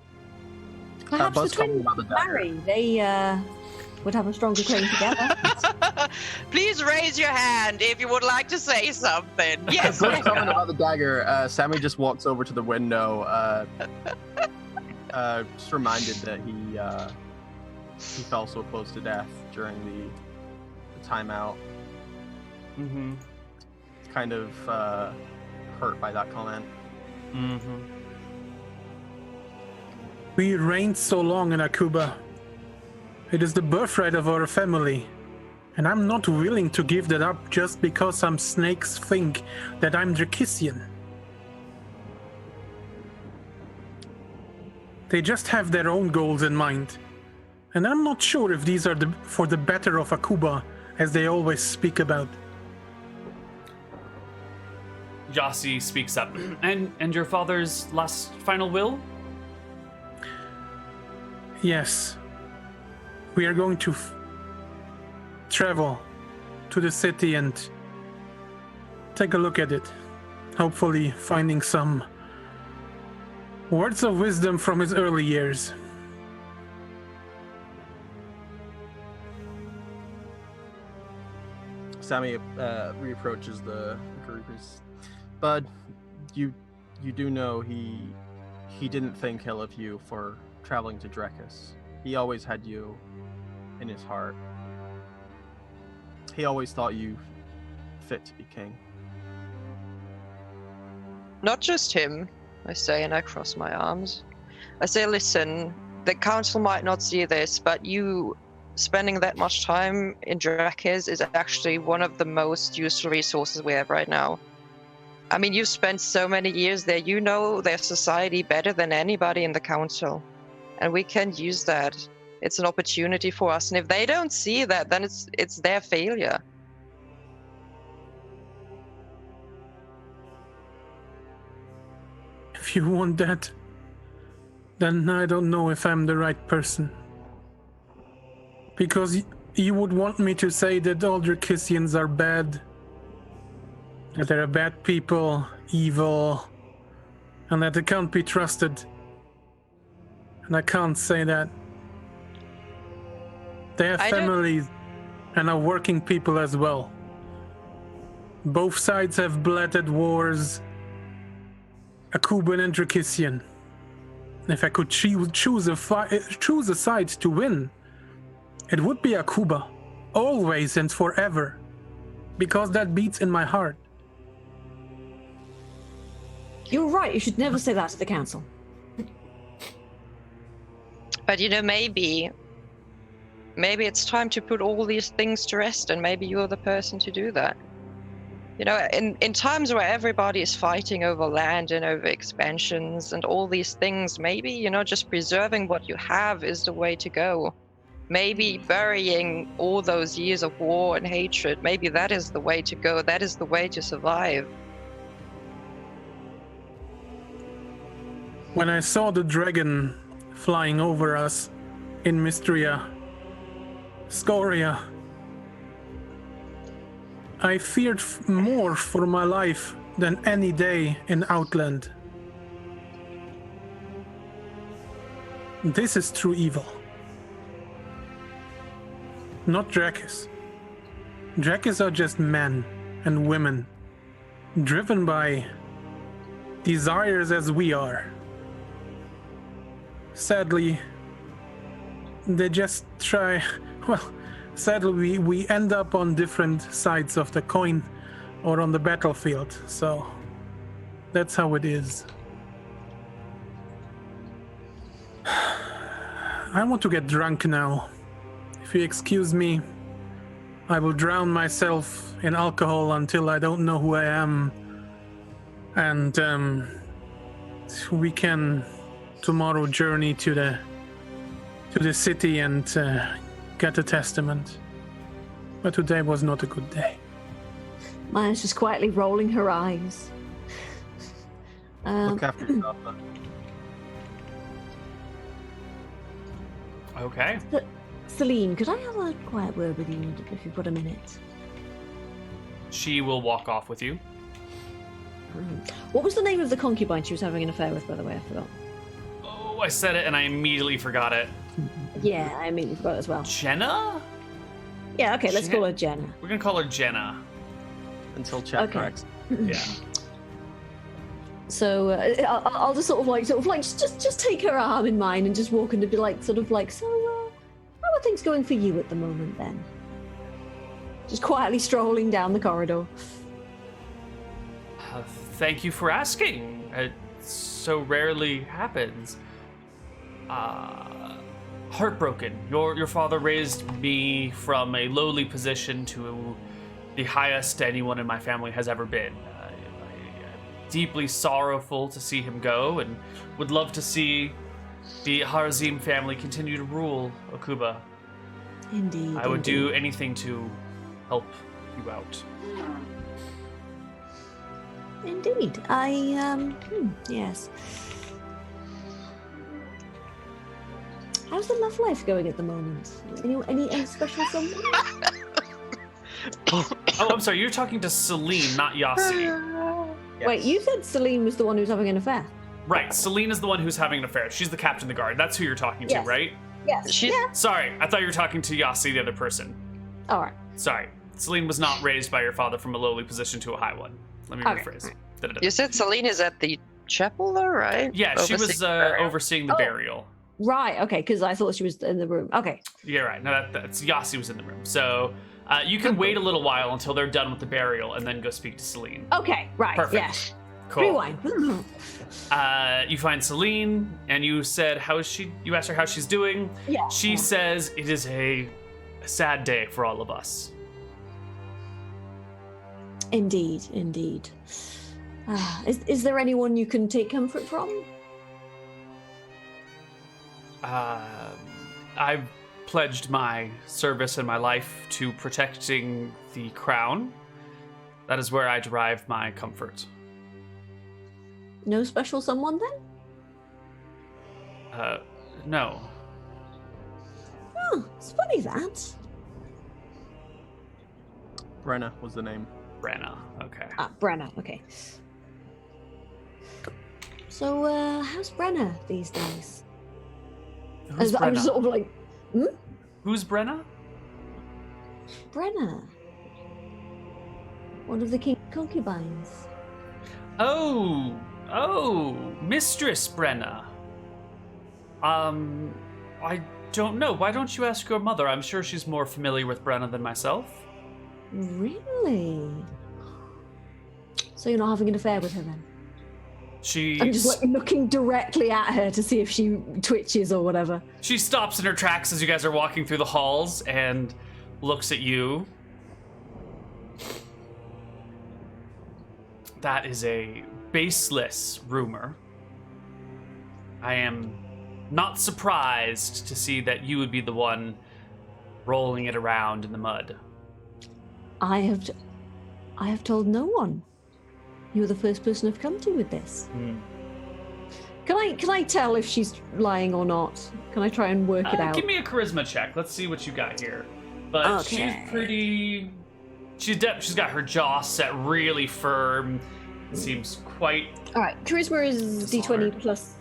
Perhaps the twins would marry. They would have a stronger claim together. Please raise your hand if you would like to say something. Yes. First comment about the dagger. Sammy just walks over to the window. Just reminded that he fell so close to death during the timeout. Mm-hmm. Kind of hurt by that comment. Mm-hmm. We reigned so long in Akuba. It is the birthright of our family. And I'm not willing to give that up just because some snakes think that I'm Drakissian. They just have their own goals in mind. And I'm not sure if these are for the better of Akuba, as they always speak about. Yasi speaks up. And your father's last final will? Yes. We are going to travel to the city and take a look at it. Hopefully finding some words of wisdom from his early years. Sammy reapproaches the Gurus. Bud, you do know he didn't think ill of you for traveling to Drekis. He always had you in his heart. He always thought you fit to be king. Not just him, I say, and I cross my arms. I say, listen, the council might not see this, but you spending that much time in Drekis is actually one of the most useful resources we have right now. I mean, you've spent so many years there, you know their society better than anybody in the council. And we can use that. It's an opportunity for us. And if they don't see that, then it's their failure. If you want that, then I don't know if I'm the right person. Because you would want me to say that all Drakissians are bad, that they're bad people, evil, and that they can't be trusted. And I can't say that. They have families and are working people as well. Both sides have bled at wars, Akuban and Drakissian. If I could choose a side to win, it would be Akuba, always and forever, because that beats in my heart. You're right, you should never say that to the council. But you know, maybe it's time to put all these things to rest, and maybe you're the person to do that. You know, in times where everybody is fighting over land and over expansions and all these things, maybe, you know, just preserving what you have is the way to go. Maybe burying all those years of war and hatred, maybe that is the way to go. That is the way to survive. When I saw the dragon flying over us in Mystria, Scoria, I feared more for my life than any day in Outland. This is true evil. Not Drakis. Drakis are just men and women, driven by desires as we are. Sadly, they just try, well, sadly we end up on different sides of the coin or on the battlefield, so that's how it is. I want to get drunk now. If you excuse me, I will drown myself in alcohol until I don't know who I am, and we can tomorrow journey to the city and get the testament. But today was not a good day. Maya's just quietly rolling her eyes. Look after yourself. Okay. Celine, could I have a quiet word with you if you've got a minute? She will walk off with you. What was the name of the concubine she was having an affair with, by the way? I forgot. Oh, I said it and I immediately forgot it. Yeah, I immediately forgot as well. Jenna? Yeah, okay, let's call her Jenna. We're gonna call her Jenna. Until chat Okay. corrects. Yeah. So I'll just sort of like just take her arm in mine and just walk in to be like, so how are things going for you at the moment then? Just quietly strolling down the corridor. Thank you for asking. It so rarely happens. Heartbroken. Your father raised me from a lowly position to the highest anyone in my family has ever been. I'm deeply sorrowful to see him go, and would love to see the Harazim family continue to rule Akuba. Indeed. I would do anything to help you out. Indeed. Yes. How's the love life going at the moment? Any special someone? Oh, I'm sorry. You're talking to Celine, not Yassi. Yes. Wait, you said Celine was the one who was having an affair. Right. Celine is the one who's having an affair. She's the captain of the guard. That's who you're talking to, Yes. right? Yes. She's- Yeah. Sorry. I thought you were talking to Yassi, the other person. All right. Sorry. Celine was not raised by your father from a lowly position to a high one. Let me Okay, rephrase. right. Da-da-da. You said Celine is at the chapel, though, right? Yeah, she was Overseeing the burial. overseeing the Oh. burial. Right. Okay. Because I thought she was in the room. Okay. Yeah, right. No, that's Yassi was in the room. So you can wait a little while until they're done with the burial and then go speak to Celine. Okay. Right. Perfect. Yes. Cool. Rewind. You find Celine, and you said, "How is she?" You asked her how she's doing. Yeah. She says it is a sad day for all of us. Indeed. Indeed. Is there anyone you can take comfort from? I've pledged my service and my life to protecting the crown. That is where I derive my comfort. No special someone then? No. Oh, it's funny that. Brenna was the name. Brenna. Okay. Brenna. Okay. So, how's Brenna these days? Who's I was Brenna? sort of like, Who's Brenna? Brenna, one of the king concubines. Oh, Mistress Brenna. I don't know. Why don't you ask your mother? I'm sure she's more familiar with Brenna than myself. Really? So you're not having an affair with her then? I'm just like looking directly at her to see if she twitches or whatever. She stops in her tracks as you guys are walking through the halls and looks at you. That is a baseless rumor. I am not surprised to see that you would be the one rolling it around in the mud. I have told no one. You're the first person I've come to with this. Can I tell if she's lying or not? Can I try and work it out? Give me a charisma check. Let's see what you got here. But Okay. she's pretty. She's got her jaw set really firm. Seems quite. All right, charisma is Dishonored. D20 plus.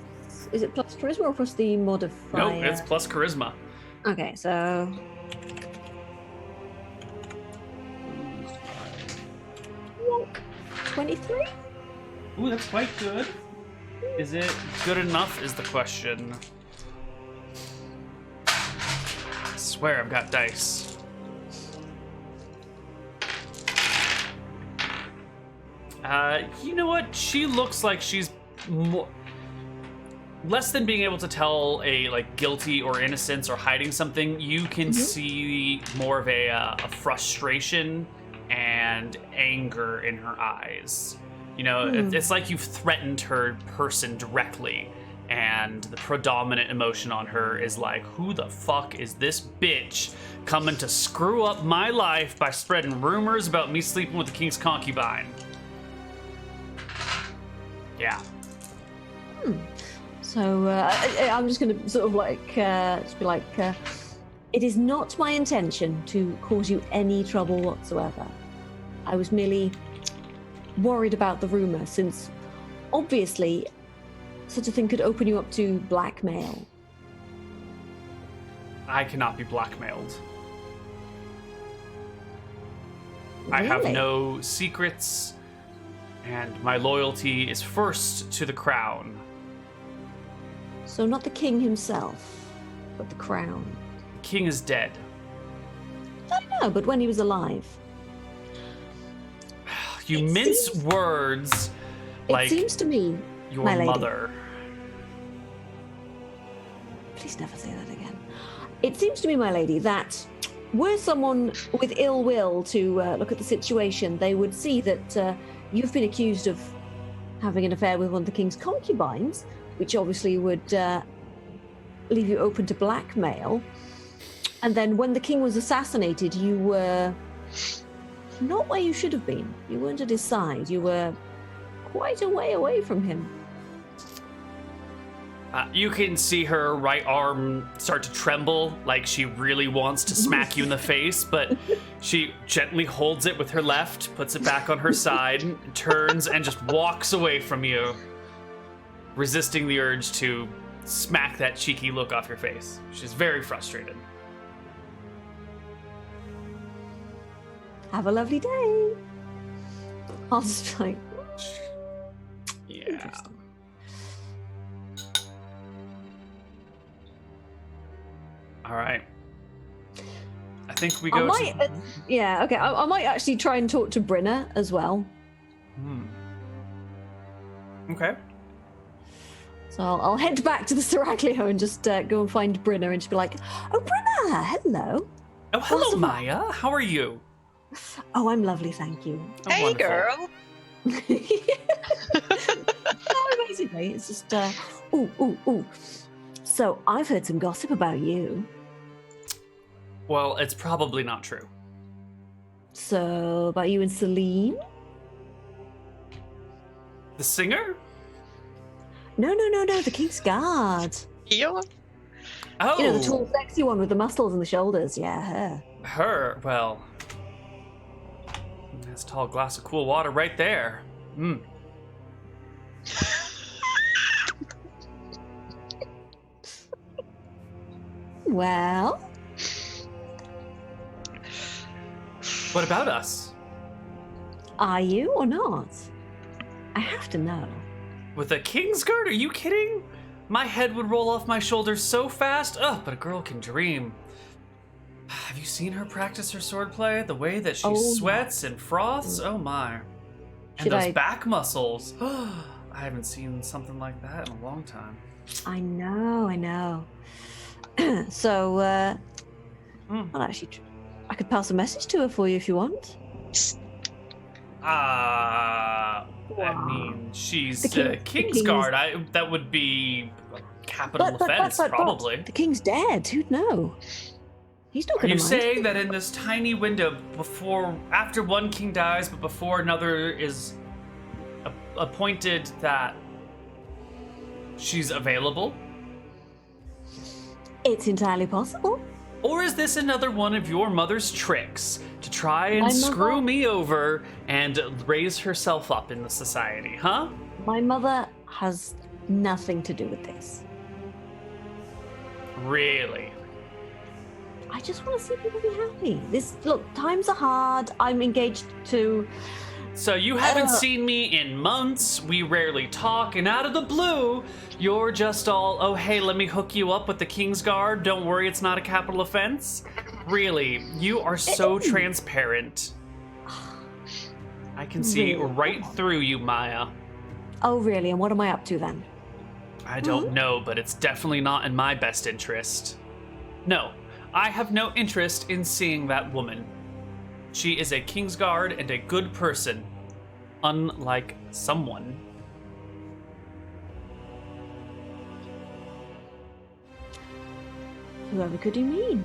Is it plus charisma or plus the modifier? Nope, it's plus charisma. Okay, so 23. Ooh, that's quite good. Is it good enough? Is the question. I swear I've got dice. You know what? She looks like she's less than being able to tell a guilty or innocence or hiding something. You can see more of a frustration and anger in her eyes. You know, it's like you've threatened her person directly, and the predominant emotion on her is like, who the fuck is this bitch coming to screw up my life by spreading rumors about me sleeping with the king's concubine? Yeah. So I'm just going to sort of like just be like, it is not my intention to cause you any trouble whatsoever. I was merely worried about the rumor, since obviously such a thing could open you up to blackmail. I cannot be blackmailed. I have Really? no secrets, and my loyalty is first to the crown. So not the king himself, but the crown. The king is dead. I don't know, but when he was alive. You It mince seems- words It like seems to me, your my lady. mother. Please never say that again. It seems to me, my lady, that were someone with ill will to look at the situation, they would see that you've been accused of having an affair with one of the king's concubines, which obviously would leave you open to blackmail. And then when the king was assassinated, you were not where you should have been. You weren't at his side. You were quite a way away from him. You can see her right arm start to tremble, like she really wants to smack you in the face, but she gently holds it with her left, puts it back on her side, turns, and just walks away from you, resisting the urge to smack that cheeky look off your face. She's very frustrated. Have a lovely day. I'll just be like, Yeah. interesting. All right. I think we I go might, to... yeah, okay. I might actually try and talk to Brynna as well. Okay. So I'll head back to the Seraglio and just go and find Brynna and just be like, oh, Brynna, hello. Oh, hello, Awesome. Maya. How are you? Oh, I'm lovely, thank you. Oh, Hey, wonderful. girl. Oh, basically, it's just, ooh. So I've heard some gossip about you. Well, it's probably not true. So about you and Celine? The singer? No, the King's Guard. Yeah. Oh, You know, the tall, sexy one with the muscles and the shoulders. Yeah, her. her. Well, that's a tall glass of cool water right there. Well, What about us? are you or not? I have to know. With a Kingsguard? Are you kidding? My head would roll off my shoulders so fast. Ugh, but a girl can dream. Have you seen her practice her swordplay? The way that she Oh, sweats and froths? Oh my. And Should those I- back muscles. I haven't seen something like that in a long time. I know. So, well, actually, I could pass a message to her for you if you want. I Wow. mean, she's The king- the Kingsguard. That would be a capital offense, probably. The king's dead. Who'd know? He's not Are going you to mind. saying that in this tiny window after one king dies, but before another is appointed, that she's available? It's entirely possible. Or is this another one of your mother's tricks to try and My mother- screw me over and raise herself up in the society, huh? My mother has nothing to do with this. Really? I just want to see people be happy. Look, times are hard. I'm engaged to. So you haven't seen me in months, we rarely talk, and out of the blue, you're just all, oh hey, let me hook you up with the Kingsguard, don't worry, it's not a capital offense? Really, you are so transparent. I can see Really? right through you, Maya. Oh, really? And what am I up to then? I don't know, but it's definitely not in my best interest. No, I have no interest in seeing that woman. She is a Kingsguard and a good person. unlike someone. Whoever could you mean?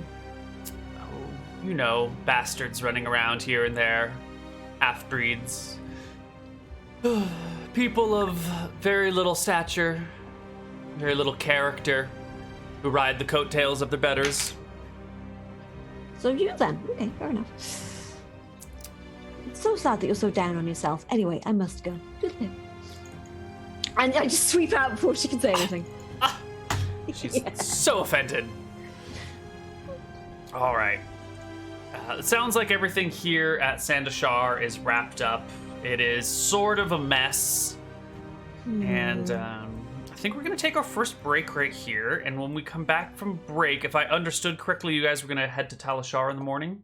Oh, you know, bastards running around here and there. Half-breeds. People of very little stature, very little character, who ride the coattails of their betters. So you then. Okay, fair enough. It's so sad that you're so down on yourself. Anyway, I must go. Goodbye. And I just sweep out before she can say anything. She's so offended. All right. It sounds like everything here at Sandashar is wrapped up. It is sort of a mess. And I think we're going to take our first break right here. And when we come back from break, if I understood correctly, you guys were going to head to Talishar in the morning?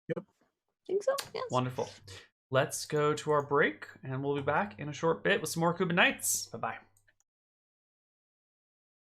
Yep. I think so, yes. Wonderful. Let's go to our break, and we'll be back in a short bit with some more Akuban Nights. Bye-bye.